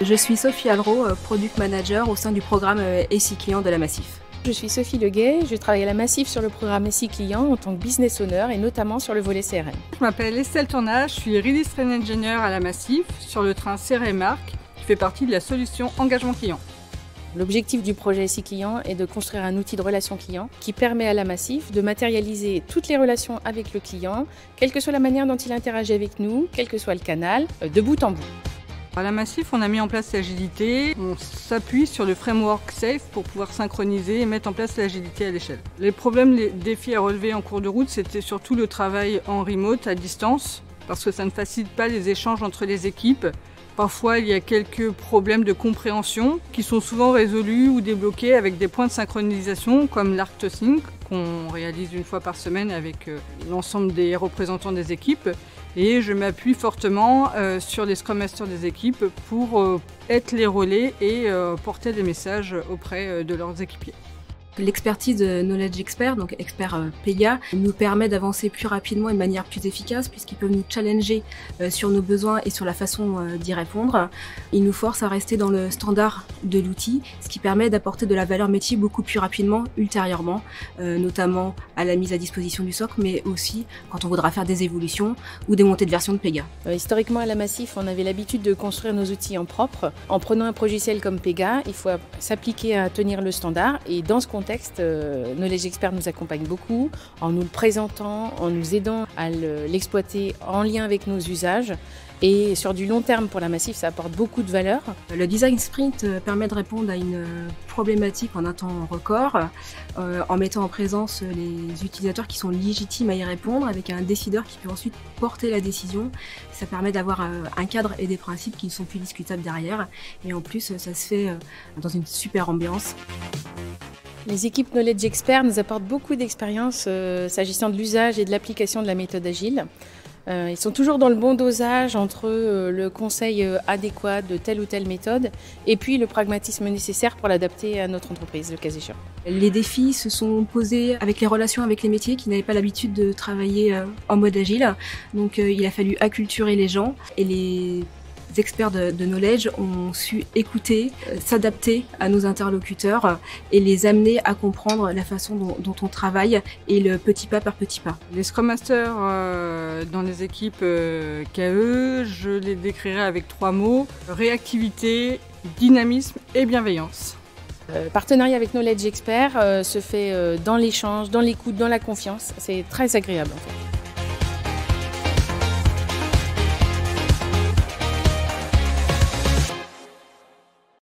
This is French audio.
Je suis Sophie Alro, Product Manager au sein du programme SI Client de la Massif. Je suis Sophie Leguet, je travaille à la Massif sur le programme SI Client en tant que Business Owner et notamment sur le volet CRM. Je m'appelle Estelle Tournage, je suis Release Train Engineer à la Massif sur le train CRM Arc qui fait partie de la solution Engagement Client. L'objectif du projet SI Client est de construire un outil de relation client qui permet à la Massif de matérialiser toutes les relations avec le client, quelle que soit la manière dont il interagit avec nous, quel que soit le canal, de bout en bout. À la Massif, on a mis en place l'agilité. On s'appuie sur le framework SAFe pour pouvoir synchroniser et mettre en place l'agilité à l'échelle. Les problèmes, les défis à relever en cours de route, c'était surtout le travail en remote, à distance, parce que ça ne facilite pas les échanges entre les équipes. Parfois, il y a quelques problèmes de compréhension qui sont souvent résolus ou débloqués avec des points de synchronisation comme l'ArcToSync qu'on réalise une fois par semaine avec l'ensemble des représentants des équipes. Et je m'appuie fortement sur les Scrum Masters des équipes pour être les relais et porter des messages auprès de leurs équipiers. L'expertise de Knowledge Expert, donc expert Pega, nous permet d'avancer plus rapidement et de manière plus efficace puisqu'ils peuvent nous challenger sur nos besoins et sur la façon d'y répondre. Ils nous forcent à rester dans le standard de l'outil, ce qui permet d'apporter de la valeur métier beaucoup plus rapidement ultérieurement, notamment à la mise à disposition du socle, mais aussi quand on voudra faire des évolutions ou des montées de version de Pega. Historiquement à la Massif, on avait l'habitude de construire nos outils en propre. En prenant un logiciel comme Pega, il faut s'appliquer à tenir le standard et dans ce contexte, Knowledge Expert nous accompagne beaucoup en nous le présentant, en nous aidant à l'exploiter en lien avec nos usages. Et sur du long terme pour la Massif, ça apporte beaucoup de valeur. Le design sprint permet de répondre à une problématique en un temps record, en mettant en présence les utilisateurs qui sont légitimes à y répondre, avec un décideur qui peut ensuite porter la décision. Ça permet d'avoir un cadre et des principes qui ne sont plus discutables derrière. Et en plus, ça se fait dans une super ambiance. Les équipes Knowledge Expert nous apportent beaucoup d'expérience s'agissant de l'usage et de l'application de la méthode agile. Ils sont toujours dans le bon dosage entre le conseil adéquat de telle ou telle méthode et puis le pragmatisme nécessaire pour l'adapter à notre entreprise, le cas échéant. Les défis se sont posés avec les relations avec les métiers qui n'avaient pas l'habitude de travailler en mode agile. Donc il a fallu acculturer les gens et les experts de Knowledge ont su écouter, s'adapter à nos interlocuteurs et les amener à comprendre la façon dont on travaille et le petit pas par petit pas. Les Scrum Masters dans les équipes KE, je les décrirais avec 3 mots: réactivité, dynamisme et bienveillance. Le partenariat avec Knowledge Expert se fait dans l'échange, dans l'écoute, dans la confiance. C'est très agréable en fait.